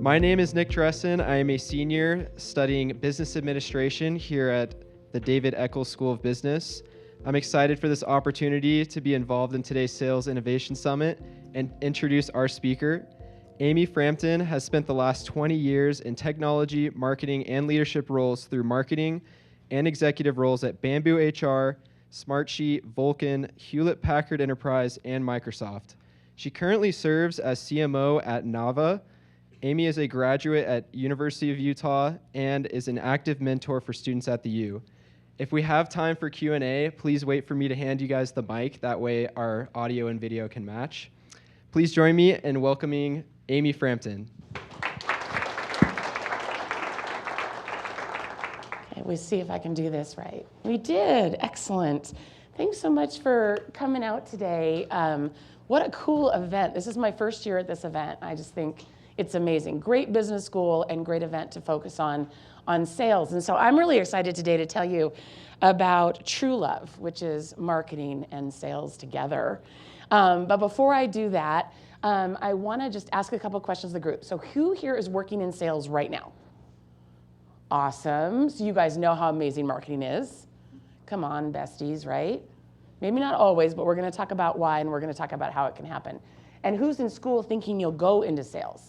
My name is Nick Dressen. I am a senior studying business administration here at the David Eccles School of Business. I'm excited for this opportunity to be involved in today's Sales Innovation Summit and introduce our speaker. Amy Frampton has spent the last 20 years in technology, marketing, and leadership roles through marketing and executive roles at Bamboo HR, Smartsheet, Vulcan, Hewlett-Packard Enterprise, and Microsoft. She currently serves as CMO at Nava. Amy is a graduate at University of Utah and is an active mentor for students at the U. If we have time for Q&A, please wait for me to hand you guys the mic. That way our audio and video can match. Please join me in welcoming Amy Frampton. Okay, we'll see if I can do this right. We did. Excellent. Thanks so much for coming out today. What a cool event. This is my first year at this event. I just think it's amazing. Great business school and great event to focus on sales. And so I'm really excited today to tell you about True Love, which is marketing and sales together. But before I do that, I want to just ask a couple questions of the group. So who here is working in sales right now? Awesome. So you guys know how amazing marketing is. Come on, besties, right? Maybe not always, but we're going to talk about why, and we're going to talk about how it can happen. And who's in school thinking you'll go into sales?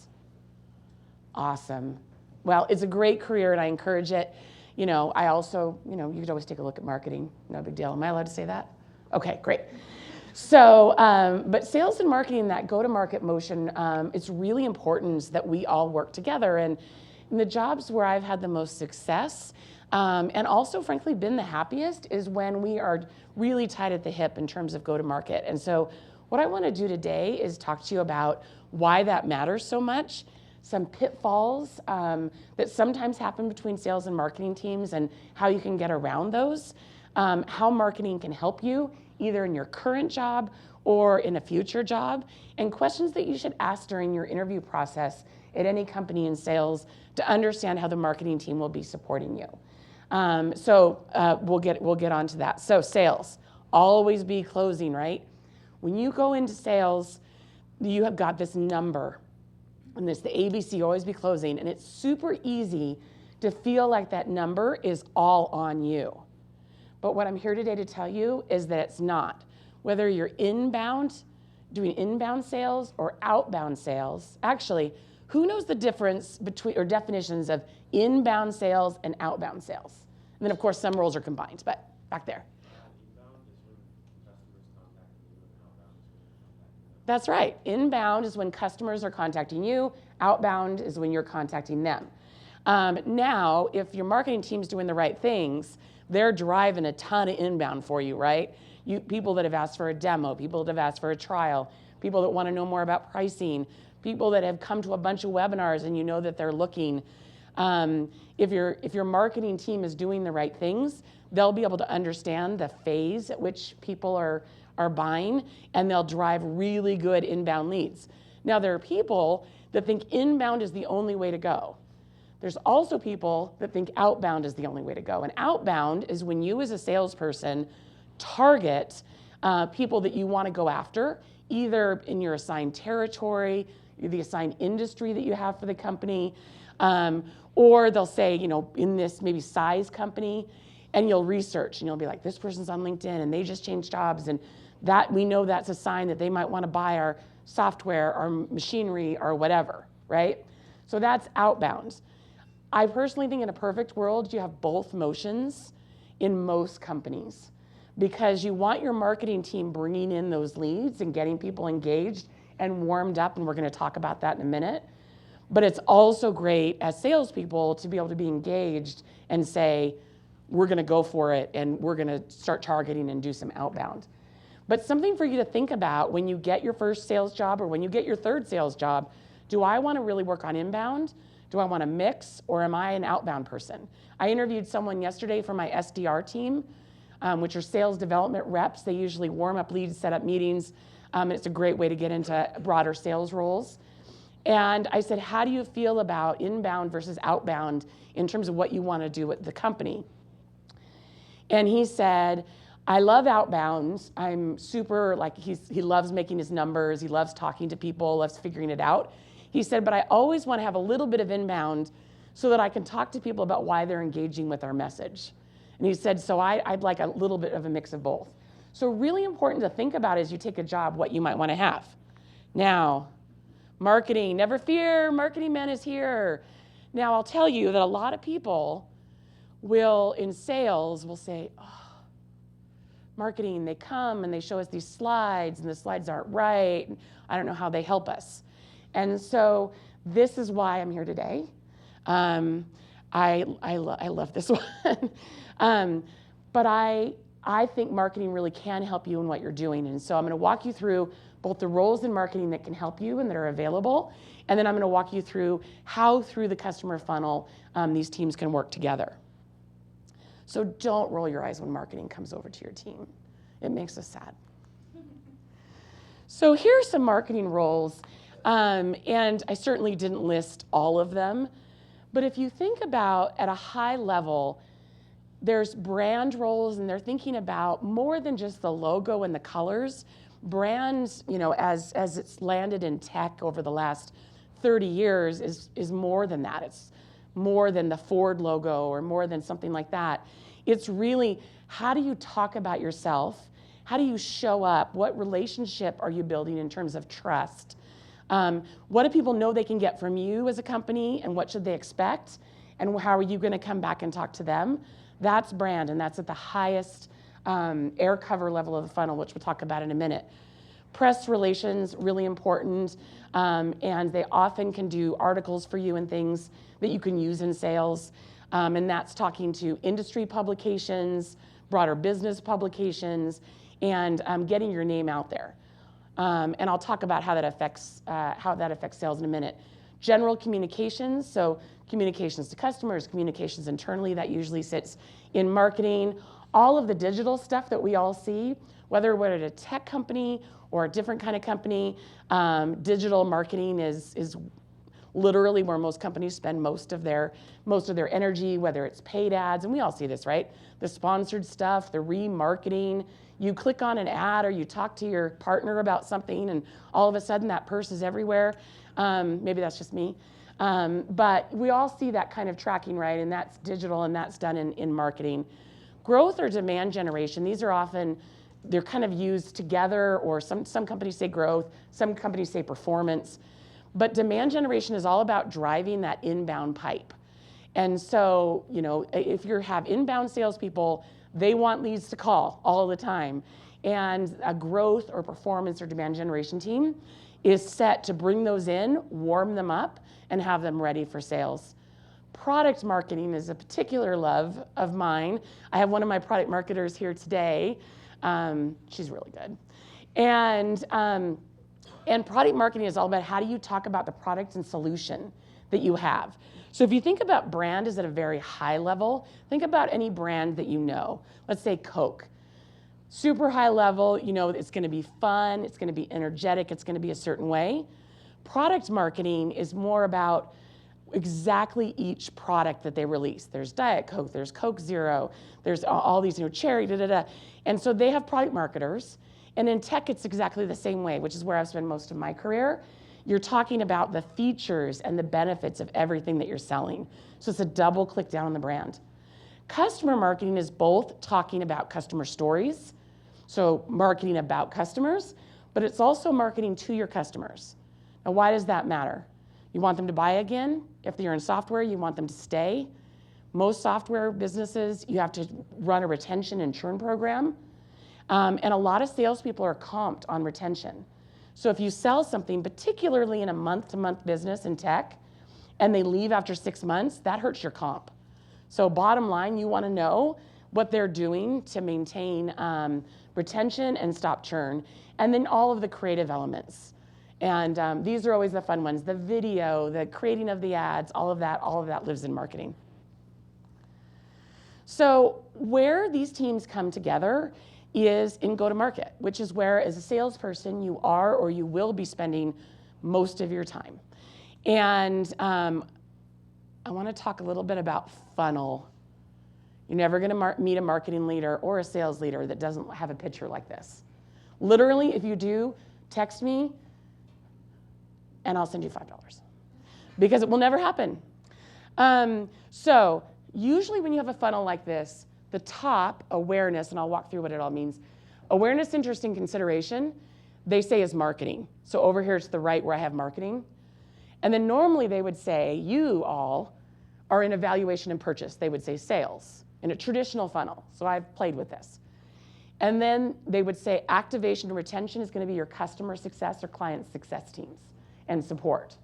Awesome. Well, it's a great career, and I encourage it. You know, I also, you could always take a look at marketing. No big deal. Am I allowed to say that? Okay, great. So, but sales and marketing, that go-to-market motion, it's really important that we all work together. And in the jobs where I've had the most success, and also, frankly, been the happiest, is when we are really tied at the hip in terms of go-to-market. And so what I want to do today is talk to you about why that matters so much, some pitfalls that sometimes happen between sales and marketing teams and how you can get around those, how marketing can help you either in your current job or in a future job, and questions that you should ask during your interview process at any company in sales to understand how the marketing team will be supporting you. We'll get onto that. So sales, always be closing, right? When you go into sales, you have got this number, and this the ABC, always be closing, and it's super easy to feel like that number is all on you. But what I'm here today to tell you is that it's not. Whether you're doing inbound sales or outbound sales, actually, who knows the difference between, or definitions of inbound sales and outbound sales? And then, of course, some roles are combined, but back there. That's right. Inbound is when customers are contacting you. Outbound is when you're contacting them. Now, if your marketing team's doing the right things, they're driving a ton of inbound for you, right? People that have asked for a demo, people that have asked for a trial, people that want to know more about pricing, people that have come to a bunch of webinars and you know that they're looking. If your marketing team is doing the right things, they'll be able to understand the phase at which people are buying, and they'll drive really good inbound leads. Now, there are people that think inbound is the only way to go. There's also people that think outbound is the only way to go. And outbound is when you as a salesperson target people that you want to go after, either in your assigned territory, the assigned industry that you have for the company, or they'll say, in this maybe size company, and you'll research and you'll be like, this person's on LinkedIn and they just changed jobs, and that we know that's a sign that they might want to buy our software, our machinery, or whatever, right? So that's outbound. I personally think in a perfect world, you have both motions in most companies, because you want your marketing team bringing in those leads and getting people engaged and warmed up, and we're going to talk about that in a minute. But it's also great as salespeople to be able to be engaged and say, we're going to go for it and we're going to start targeting and do some outbound. But something for you to think about when you get your first sales job or when you get your third sales job, do I want to really work on inbound? Do I want to mix, or am I an outbound person? I interviewed someone yesterday for my SDR team, which are sales development reps. They usually warm up leads, set up meetings, and it's a great way to get into broader sales roles. And I said, how do you feel about inbound versus outbound in terms of what you want to do with the company? And he said, I love outbound. I'm super, he loves making his numbers. He loves talking to people, loves figuring it out. He said, but I always want to have a little bit of inbound so that I can talk to people about why they're engaging with our message. And he said, so I'd like a little bit of a mix of both. So really important to think about as you take a job what you might want to have. Now, marketing, never fear, marketing man is here. Now I'll tell you that a lot of people in sales will say, oh, marketing, they come and they show us these slides and the slides aren't right. I don't know how they help us. And so this is why I'm here today. I love this one. But I think marketing really can help you in what you're doing. And so I'm going to walk you through both the roles in marketing that can help you and that are available. And then I'm going to walk you through how through the customer funnel these teams can work together. So don't roll your eyes when marketing comes over to your team. It makes us sad. So here are some marketing roles. And I certainly didn't list all of them. But if you think about at a high level, there's brand roles, and they're thinking about more than just the logo and the colors. Brands, as it's landed in tech over the last 30 years is more than that. It's more than the Ford logo or more than something like that. It's really, how do you talk about yourself? How do you show up? What relationship are you building in terms of trust? What do people know they can get from you as a company, and what should they expect? And how are you going to come back and talk to them? That's brand, and that's at the highest air cover level of the funnel, which we'll talk about in a minute. Press relations, really important, and they often can do articles for you and things that you can use in sales. And that's talking to industry publications, broader business publications, and getting your name out there. And I'll talk about how that affects sales in a minute. General communications, so communications to customers, communications internally, that usually sits in marketing. All of the digital stuff that we all see, whether we're at a tech company or a different kind of company, digital marketing is literally where most companies spend most of their energy, whether it's paid ads, and we all see this, right? The sponsored stuff, the remarketing. You click on an ad or you talk to your partner about something, and all of a sudden that purse is everywhere. Maybe that's just me. But we all see that kind of tracking, right? And that's digital, and that's done in marketing. Growth or demand generation, these are often, they're kind of used together, or some companies say growth, some companies say performance. But demand generation is all about driving that inbound pipe. And so, if you have inbound salespeople, they want leads to call all the time. And a growth or performance or demand generation team is set to bring those in, warm them up, and have them ready for sales. Product marketing is a particular love of mine. I have one of my product marketers here today. She's really good. And product marketing is all about how do you talk about the product and solution that you have. So if you think about brand is at a very high level, think about any brand that you know. Let's say Coke. Super high level, it's going to be fun, it's going to be energetic, it's going to be a certain way. Product marketing is more about exactly each product that they release. There's Diet Coke, there's Coke Zero, there's all these, cherry, And so they have product marketers. And in tech, it's exactly the same way, which is where I've spent most of my career. You're talking about the features and the benefits of everything that you're selling. So it's a double click down on the brand. Customer marketing is both talking about customer stories, so marketing about customers, but it's also marketing to your customers. Now, why does that matter? You want them to buy again? If you're in software, you want them to stay. Most software businesses, you have to run a retention and churn program. And a lot of salespeople are comped on retention. So if you sell something, particularly in a month-to-month business in tech, and they leave after 6 months, that hurts your comp. So bottom line, you want to know what they're doing to maintain retention and stop churn, and then all of the creative elements. And these are always the fun ones: the video, the creating of the ads, all of that lives in marketing. So where these teams come together is in go-to-market, which is where, as a salesperson, you are or you will be spending most of your time. And I want to talk a little bit about funnel. You're never going to meet a marketing leader or a sales leader that doesn't have a picture like this. Literally, if you do, text me, and I'll send you $5. because it will never happen. So usually when you have a funnel like this, the top, awareness, and I'll walk through what it all means. Awareness, interest, and consideration, they say is marketing. So over here to the right where I have marketing. And then normally they would say, you all are in evaluation and purchase. They would say sales in a traditional funnel. So I've played with this. And then they would say activation and retention is going to be your customer success or client success teams and support.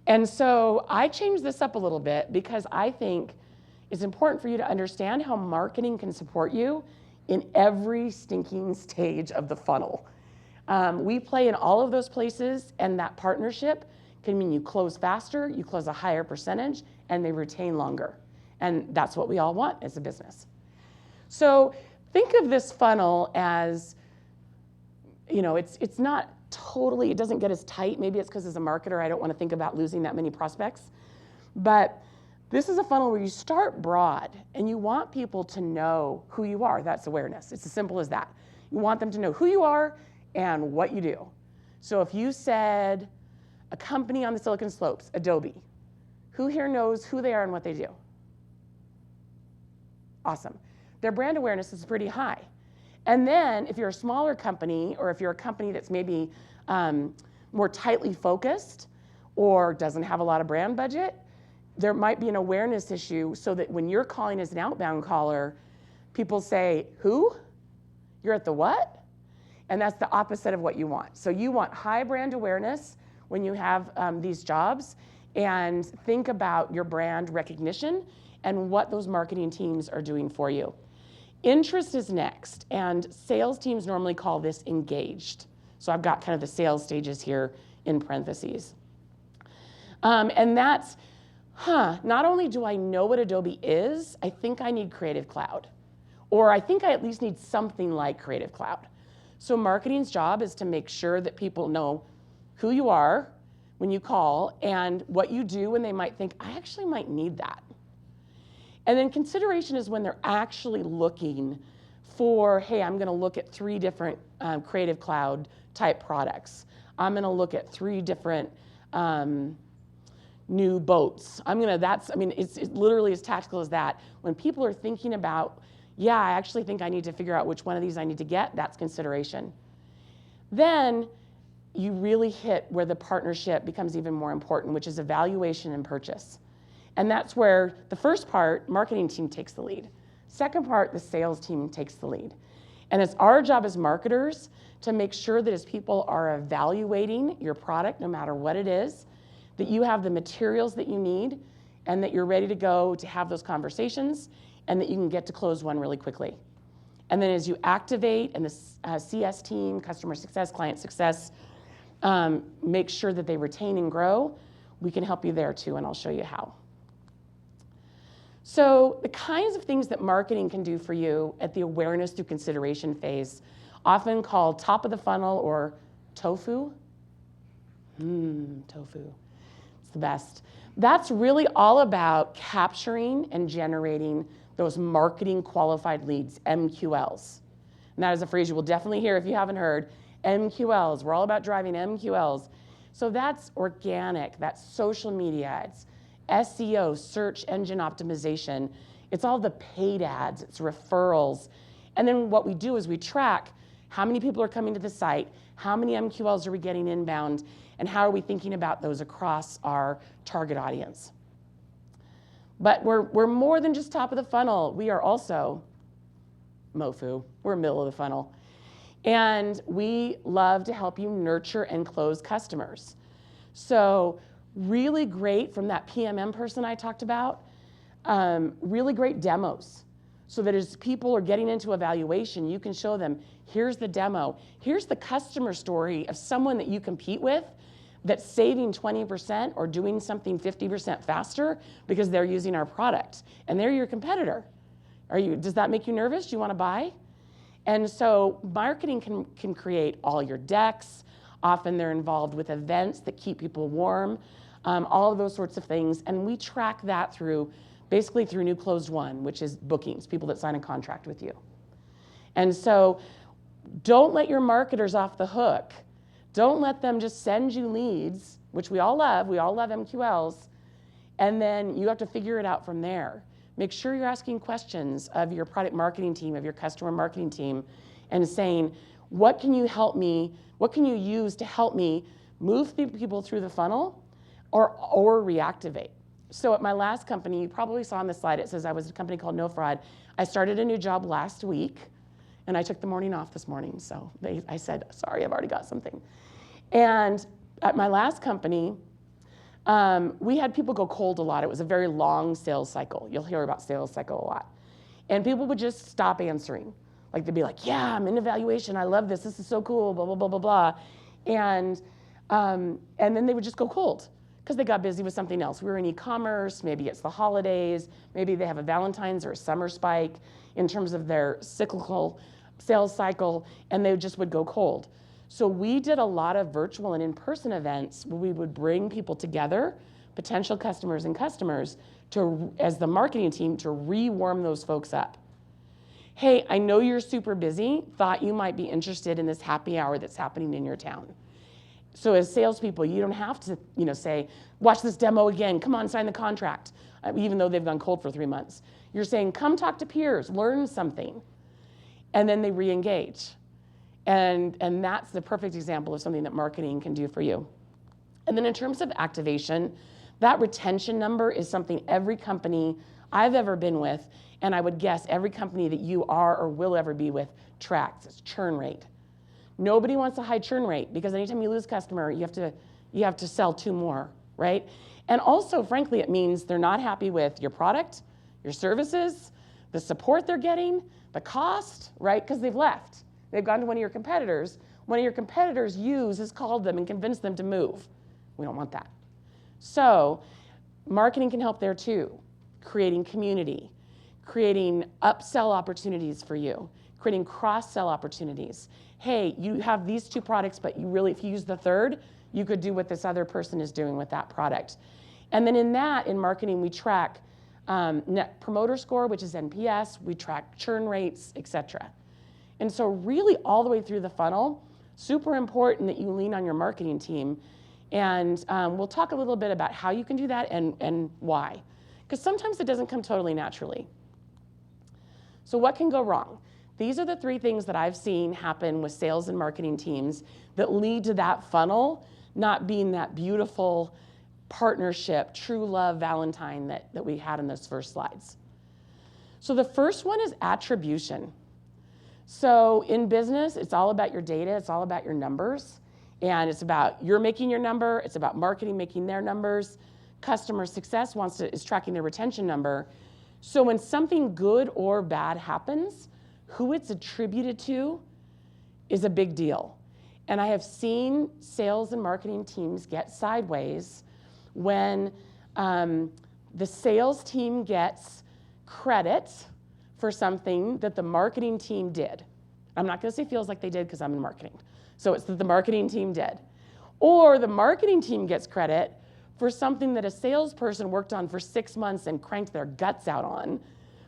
And so I changed this up a little bit because I think it's important for you to understand how marketing can support you in every stinking stage of the funnel. We play in all of those places, and that partnership can mean you close faster, you close a higher percentage, and they retain longer. And that's what we all want as a business. So think of this funnel as, it's not totally, it doesn't get as tight. Maybe it's because as a marketer, I don't want to think about losing that many prospects. But this is a funnel where you start broad and you want people to know who you are. That's awareness. It's as simple as that. You want them to know who you are and what you do. So if you said a company on the Silicon Slopes, Adobe, who here knows who they are and what they do? Awesome. Their brand awareness is pretty high. And then if you're a smaller company, or if you're a company that's maybe more tightly focused or doesn't have a lot of brand budget, there might be an awareness issue so that when you're calling as an outbound caller, people say, who? You're at the what? And that's the opposite of what you want. So you want high brand awareness when you have these jobs, and think about your brand recognition and what those marketing teams are doing for you. Interest is next, and sales teams normally call this engaged. So I've got kind of the sales stages here in parentheses. And that's, not only do I know what Adobe is, I think I need Creative Cloud. Or I think I at least need something like Creative Cloud. So marketing's job is to make sure that people know who you are when you call and what you do when they might think, I actually might need that. And then consideration is when they're actually looking for, hey, I'm going to look at 3 different Creative Cloud type products. I'm going to look at 3 different new boats. It's literally as tactical as that. When people are thinking about, yeah, I actually think I need to figure out which one of these I need to get, that's consideration. Then you really hit where the partnership becomes even more important, which is evaluation and purchase. And that's where the first part, marketing team takes the lead. Second part, the sales team takes the lead. And it's our job as marketers to make sure that as people are evaluating your product, no matter what it is, that you have the materials that you need and that you're ready to go to have those conversations and that you can get to close one really quickly. And then as you activate and the CS team, customer success, client success, make sure that they retain and grow, we can help you there too, and I'll show you how. So the kinds of things that marketing can do for you at the awareness through consideration phase, often called top of the funnel or tofu. Tofu, it's the best. That's really all about capturing and generating those marketing qualified leads, MQLs. And that is a phrase you will definitely hear if you haven't heard. MQLs, we're all about driving MQLs. So that's organic, that's social media, it's SEO, search engine optimization. It's all the paid ads, it's referrals. And then what we do is we track how many people are coming to the site, how many MQLs are we getting inbound, and how are we thinking about those across our target audience. But we're more than just top of the funnel. We are also MOFU, we're middle of the funnel. And we love to help you nurture and close customers. So really great from that PMM person I talked about, really great demos. So that as people are getting into evaluation, you can show them, here's the demo, here's the customer story of someone that you compete with that's saving 20% or doing something 50% faster because they're using our product and they're your competitor. Does that make you nervous? Do you want to buy? And so marketing can create all your decks. Often they're involved with events that keep people warm, all of those sorts of things. And we track that basically through new closed won, which is bookings, people that sign a contract with you. And so don't let your marketers off the hook Don't let them just send you leads, which we all love MQLs, and then you have to figure it out from there. Make sure you're asking questions of your product marketing team, of your customer marketing team, and saying, what can you help me, what can you use to help me move people through the funnel or reactivate? So at my last company, you probably saw on the slide, it says I was at a company called No Fraud. I started a new job last week, and I took the morning off this morning. So I said, sorry, I've already got something. And at my last company, we had people go cold a lot. It was a very long sales cycle. You'll hear about sales cycle a lot. And people would just stop answering. Like they'd be like, yeah, I'm in evaluation. I love this. This is so cool, blah, blah, blah, blah, blah. And then they would just go cold because they got busy with something else. We were in e-commerce. Maybe it's the holidays. Maybe they have a Valentine's or a summer spike in terms of their cyclical sales cycle, and they just would go cold. So we did a lot of virtual and in-person events where we would bring people together, potential customers and customers, as the marketing team to re-warm those folks up. Hey, I know you're super busy, thought you might be interested in this happy hour that's happening in your town. So as salespeople, you don't have to say, watch this demo again, come on, sign the contract, even though they've gone cold for 3 months. You're saying, come talk to peers, learn something, and then they re-engage. And that's the perfect example of something that marketing can do for you. And then in terms of activation, that retention number is something every company I've ever been with, and I would guess every company that you are or will ever be with tracks. It's churn rate. Nobody wants a high churn rate because anytime you lose a customer, you have to sell 2 more, right? And also, frankly, it means they're not happy with your product, your services, the support they're getting, the cost, right? Because they've left. They've gone to one of your competitors. One of your competitors has called them and convinced them to move. We don't want that. So marketing can help there too. Creating community, creating upsell opportunities for you, creating cross-sell opportunities. Hey, you have these 2 products, but if you use the third, you could do what this other person is doing with that product. And then in marketing, we track Net Promoter Score, which is NPS. We track churn rates, et cetera. And so really all the way through the funnel, super important that you lean on your marketing team. And we'll talk a little bit about how you can do that and why. Because sometimes it doesn't come totally naturally. So what can go wrong? These are the 3 things that I've seen happen with sales and marketing teams that lead to that funnel not being that beautiful partnership, true love Valentine that we had in those first slides. So the first one is attribution. So in business, it's all about your data, it's all about your numbers, and it's about you're making your number, it's about marketing making their numbers. Customer success is tracking their retention number. So when something good or bad happens, who it's attributed to is a big deal. And I have seen sales and marketing teams get sideways when the sales team gets credit for something that the marketing team did. I'm not going to say feels like they did because I'm in marketing. So it's that the marketing team did. Or the marketing team gets credit for something that a salesperson worked on for 6 months and cranked their guts out on.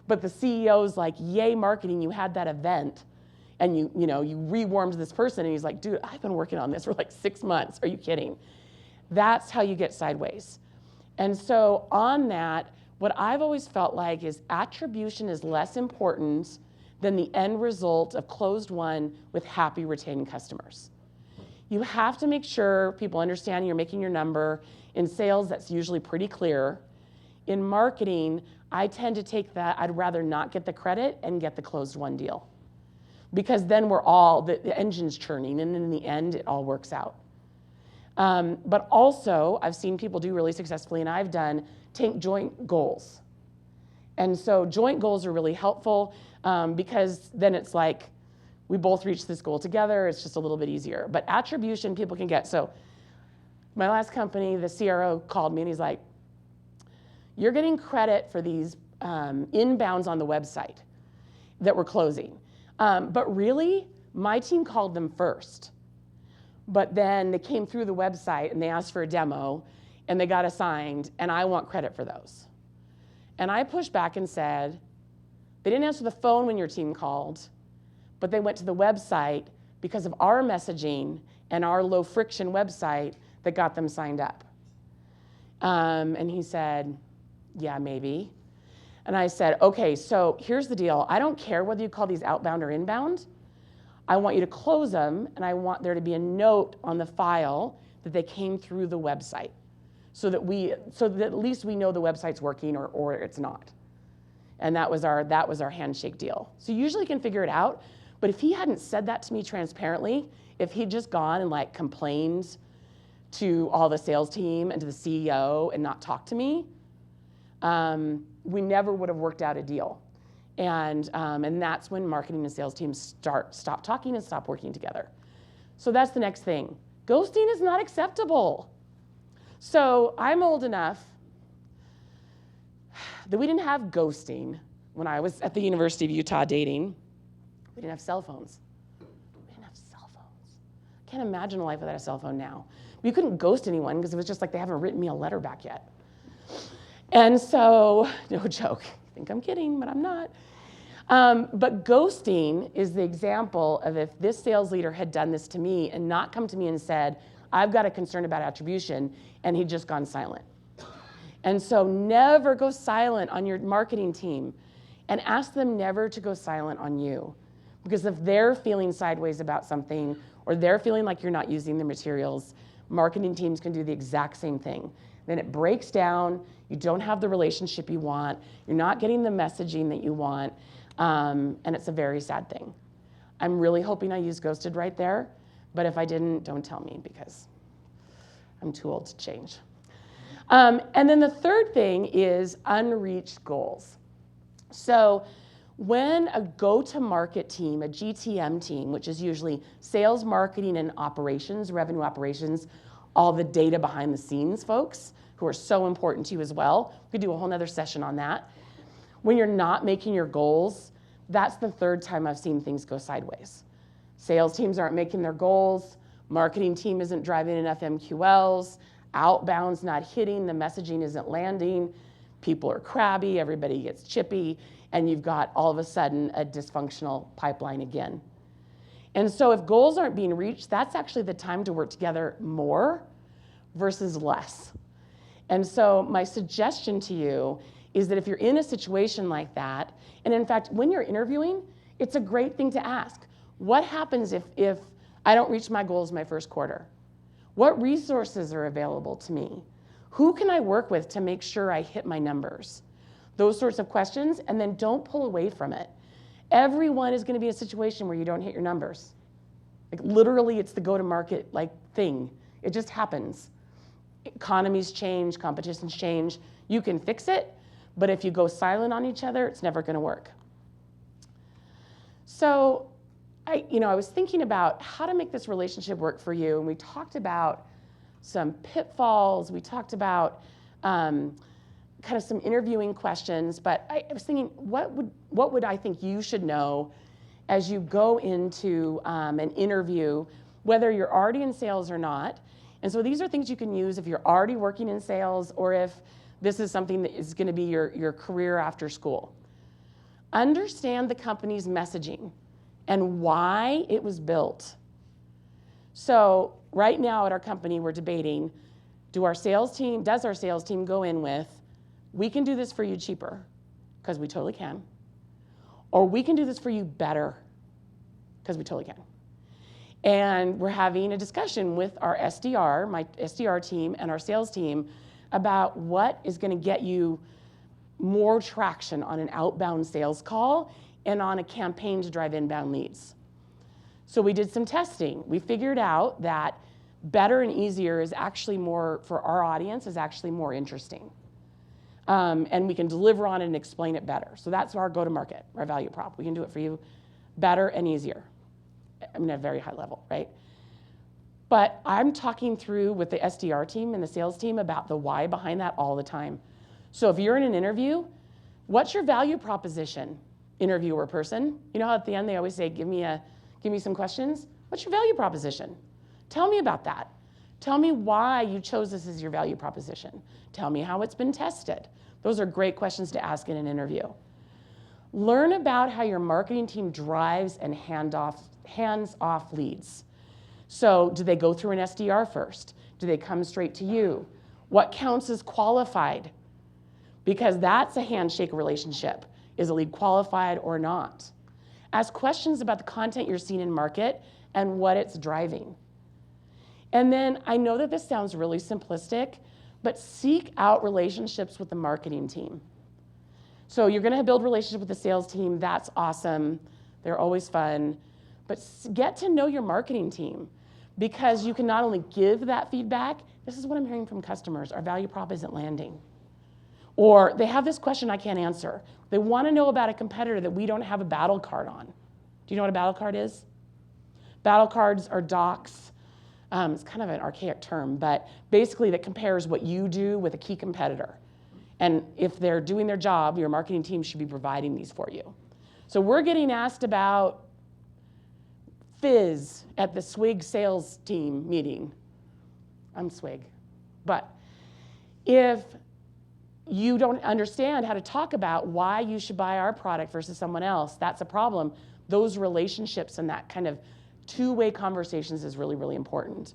But the CEO's like, yay, marketing, you had that event. And you rewarmed this person. And he's like, dude, I've been working on this for like 6 months. Are you kidding? That's how you get sideways. And so on that, what I've always felt like is attribution is less important than the end result of closed won with happy retained customers. You have to make sure people understand you're making your number. In sales, that's usually pretty clear. In marketing, I tend to take that, I'd rather not get the credit and get the closed won deal. Because then the engine's churning, and in the end, it all works out. But also, I've seen people do really successfully, and I've done, take joint goals. And so joint goals are really helpful because then it's like, we both reach this goal together, it's just a little bit easier. But attribution people can get. So my last company, the CRO called me and he's like, you're getting credit for these inbounds on the website that we're closing. But really, my team called them first. But then they came through the website and they asked for a demo and they got assigned, and I want credit for those. And I pushed back and said, they didn't answer the phone when your team called, but they went to the website, because of our messaging and our low friction website that got them signed up. And he said, yeah, maybe. And I said, okay, so here's the deal. I don't care whether you call these outbound or inbound. I want you to close them, and I want there to be a note on the file that they came through the website, so that at least we know the website's working or it's not. And that was our handshake deal. So you usually can figure it out, but if he hadn't said that to me transparently, if he'd just gone and like complained to all the sales team and to the CEO and not talked to me, we never would have worked out a deal. And that's when marketing and sales teams stop talking and stop working together. So that's the next thing. Ghosting is not acceptable. So I'm old enough that we didn't have ghosting when I was at the University of Utah dating. We didn't have cell phones. I can't imagine a life without a cell phone now. You couldn't ghost anyone because it was just like they haven't written me a letter back yet. And so, no joke. I think I'm kidding, but I'm not. But ghosting is the example of if this sales leader had done this to me and not come to me and said, I've got a concern about attribution, and he'd just gone silent. And so never go silent on your marketing team, and ask them never to go silent on you. Because if they're feeling sideways about something, or they're feeling like you're not using their materials, marketing teams can do the exact same thing. Then it breaks down, you don't have the relationship you want, you're not getting the messaging that you want, and it's a very sad thing. I'm really hoping I used ghosted right there, but if I didn't, don't tell me because I'm too old to change. And then the third thing is unreached goals. So when a go-to-market team, a GTM team, which is usually sales, marketing, and operations, revenue operations, all the data behind the scenes folks who are so important to you as well. We could do a whole nother session on that. When you're not making your goals, that's the third time I've seen things go sideways. Sales teams aren't making their goals, marketing team isn't driving enough MQLs, outbound's not hitting, the messaging isn't landing, people are crabby, everybody gets chippy, and you've got all of a sudden a dysfunctional pipeline again. And so if goals aren't being reached, that's actually the time to work together more versus less. And so my suggestion to you is that if you're in a situation like that, and in fact, when you're interviewing, it's a great thing to ask. What happens if I don't reach my goals my first quarter? What resources are available to me? Who can I work with to make sure I hit my numbers? Those sorts of questions, and then don't pull away from it. Everyone is going to be in a situation where you don't hit your numbers. Like literally, it's the go-to-market like thing. It just happens. Economies change, competitions change. You can fix it, but if you go silent on each other, it's never going to work. So, I was thinking about how to make this relationship work for you, and we talked about some pitfalls. We talked about kind of some interviewing questions, but I was thinking, what would I think you should know as you go into an interview, whether you're already in sales or not? And so these are things you can use if you're already working in sales or if this is something that is going to be your career after school. Understand the company's messaging and why it was built. So right now at our company, we're debating, does our sales team go in with, we can do this for you cheaper, because we totally can, or we can do this for you better, because we totally can. And we're having a discussion with our SDR, my SDR team, and our sales team about what is going to get you more traction on an outbound sales call and on a campaign to drive inbound leads. So we did some testing. We figured out that better and easier is actually more, for our audience, is actually more interesting. And we can deliver on it and explain it better. So that's our go-to-market, our value prop. We can do it for you better and easier. I mean, at a very high level, right? But I'm talking through with the SDR team and the sales team about the why behind that all the time. So if you're in an interview, what's your value proposition, interviewer person? You know how at the end they always say, give me some questions? What's your value proposition? Tell me about that. Tell me why you chose this as your value proposition. Tell me how it's been tested. Those are great questions to ask in an interview. Learn about how your marketing team drives and hands off leads. So do they go through an SDR first? Do they come straight to you? What counts as qualified? Because that's a handshake relationship. Is a lead qualified or not? Ask questions about the content you're seeing in market and what it's driving. And then I know that this sounds really simplistic, but seek out relationships with the marketing team. So you're going to build relationships with the sales team. That's awesome. They're always fun. But get to know your marketing team, because you can not only give that feedback. This is what I'm hearing from customers. Our value prop isn't landing. Or they have this question I can't answer. They want to know about a competitor that we don't have a battle card on. Do you know what a battle card is? Battle cards are docs. It's kind of an archaic term, but basically that compares what you do with a key competitor. And if they're doing their job, your marketing team should be providing these for you. So we're getting asked about Fizz at the Swig sales team meeting. I'm Swig. But if you don't understand how to talk about why you should buy our product versus someone else, that's a problem. Those relationships and that kind of two-way conversations is really, really important.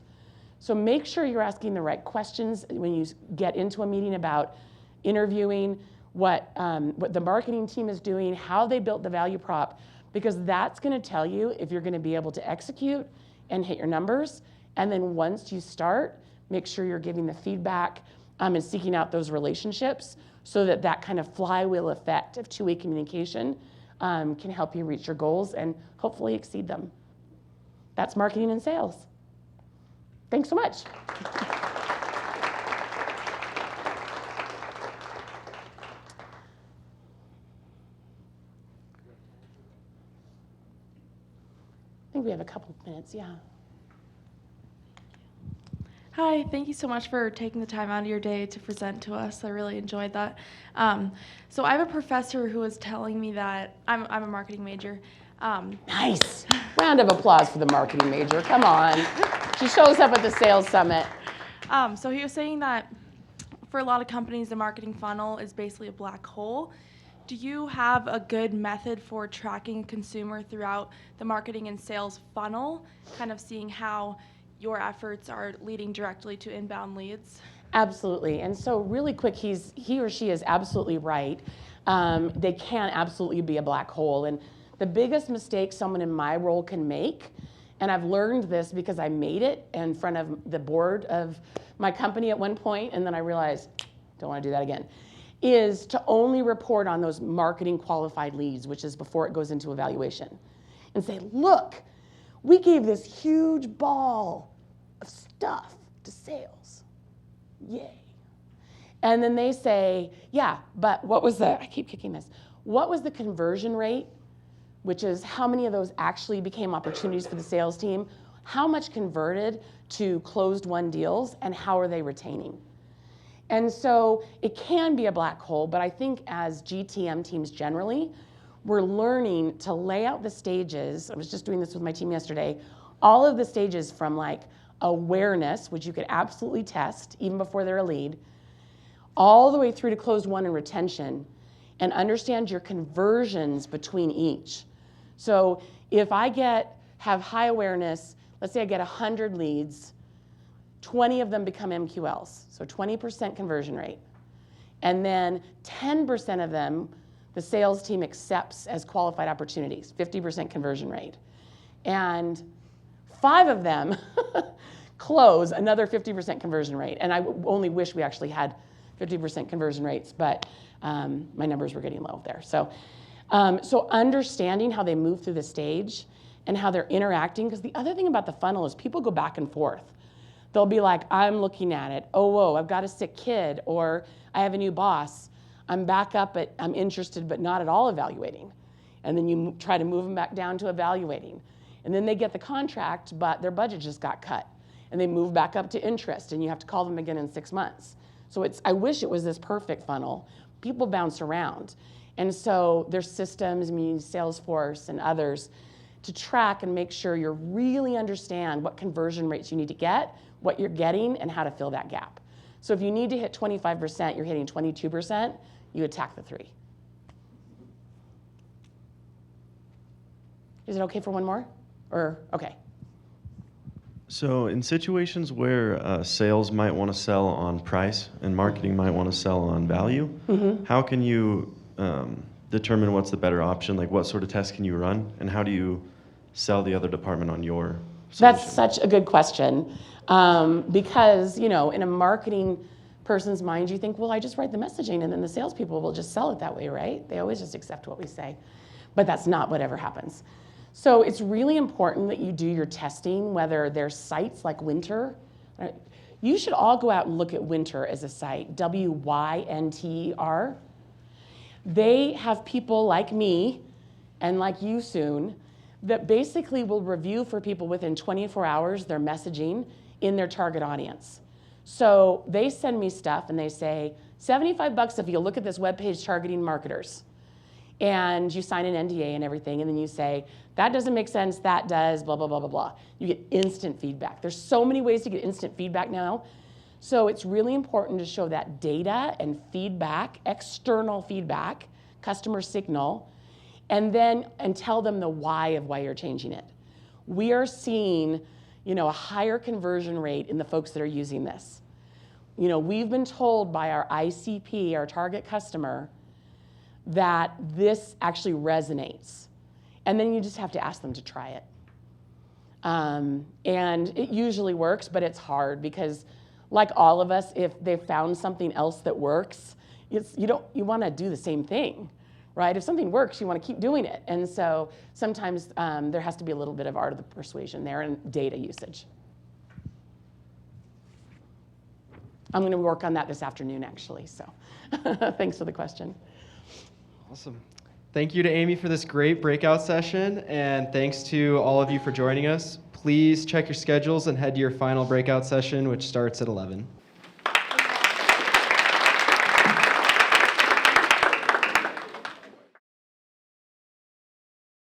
So make sure you're asking the right questions when you get into a meeting about interviewing, what the marketing team is doing, how they built the value prop, because that's going to tell you if you're going to be able to execute and hit your numbers. And then once you start, make sure you're giving the feedback and seeking out those relationships, so that that kind of flywheel effect of two-way communication can help you reach your goals and hopefully exceed them. That's marketing and sales. Thanks so much. I think we have a couple of minutes, yeah. Hi, thank you so much for taking the time out of your day to present to us. I really enjoyed that. So I have a professor who was telling me that I'm a marketing major. Nice. Round of applause for the marketing major. Come on. She shows up at the sales summit. So he was saying that for a lot of companies, the marketing funnel is basically a black hole. Do you have a good method for tracking a consumer throughout the marketing and sales funnel, kind of seeing how your efforts are leading directly to inbound leads? Absolutely. And so really quick, he or she is absolutely right. They can absolutely be a black hole. And the biggest mistake someone in my role can make, and I've learned this because I made it in front of the board of my company at one point, and then I realized, don't want to do that again, is to only report on those marketing qualified leads, which is before it goes into evaluation, and say, look, we gave this huge ball of stuff to sales. Yay. And then they say, yeah, but what was I keep kicking this, what was the conversion rate, which is how many of those actually became opportunities for the sales team, how much converted to closed won deals, and how are they retaining? And so it can be a black hole, but I think as GTM teams generally, we're learning to lay out the stages. I was just doing this with my team yesterday. All of the stages from like awareness, which you could absolutely test even before they're a lead, all the way through to closed won and retention, and understand your conversions between each. So if I have high awareness, let's say I get 100 leads, 20 of them become MQLs, so 20% conversion rate. And then 10% of them, the sales team accepts as qualified opportunities, 50% conversion rate. And 5 of them close, another 50% conversion rate. And I only wish we actually had 50% conversion rates, but my numbers were getting low there. So understanding how they move through the stage and how they're interacting, because the other thing about the funnel is people go back and forth. They'll be like, I'm looking at it. Oh, whoa, I've got a sick kid, or I have a new boss. I'm back up at, I'm interested, but not at all evaluating. And then you try to move them back down to evaluating. And then they get the contract, but their budget just got cut. And they move back up to interest, and you have to call them again in 6 months. So I wish it was this perfect funnel. People bounce around. And so there's systems, Salesforce and others, to track and make sure you really understand what conversion rates you need to get, what you're getting, and how to fill that gap. So if you need to hit 25%, you're hitting 22%, you attack the 3. Is it okay for one more? Or, okay. So in situations where sales might want to sell on price and marketing might want to sell on value, how can you determine what's the better option? Like what sort of tests can you run, and how do you sell the other department on your solution? That's such a good question, because in a marketing person's mind, you think, well, I just write the messaging and then the salespeople will just sell it that way, right? They always just accept what we say, but that's not what ever happens. So it's really important that you do your testing, whether there's sites like Winter. You should all go out and look at Winter as a site, WYNTER. They have people like me and like you soon that basically will review for people within 24 hours their messaging in their target audience. So they send me stuff and they say, $75 if you look at this webpage targeting marketers. And you sign an NDA and everything, and then you say, that doesn't make sense, that does, blah, blah, blah, blah, blah. You get instant feedback. There's so many ways to get instant feedback now. So it's really important to show that data and feedback, external feedback, customer signal, and tell them the why of why you're changing it. We are seeing, a higher conversion rate in the folks that are using this. We've been told by our ICP, our target customer, that this actually resonates. And then you just have to ask them to try it. And it usually works, but it's hard because like all of us, if they've found something else that works, you want to do the same thing, right? If something works, you want to keep doing it. And so sometimes there has to be a little bit of art of the persuasion there and data usage. I'm going to work on that this afternoon, actually. So thanks for the question. Awesome. Thank you to Amy for this great breakout session, and thanks to all of you for joining us. Please check your schedules and head to your final breakout session, which starts at 11.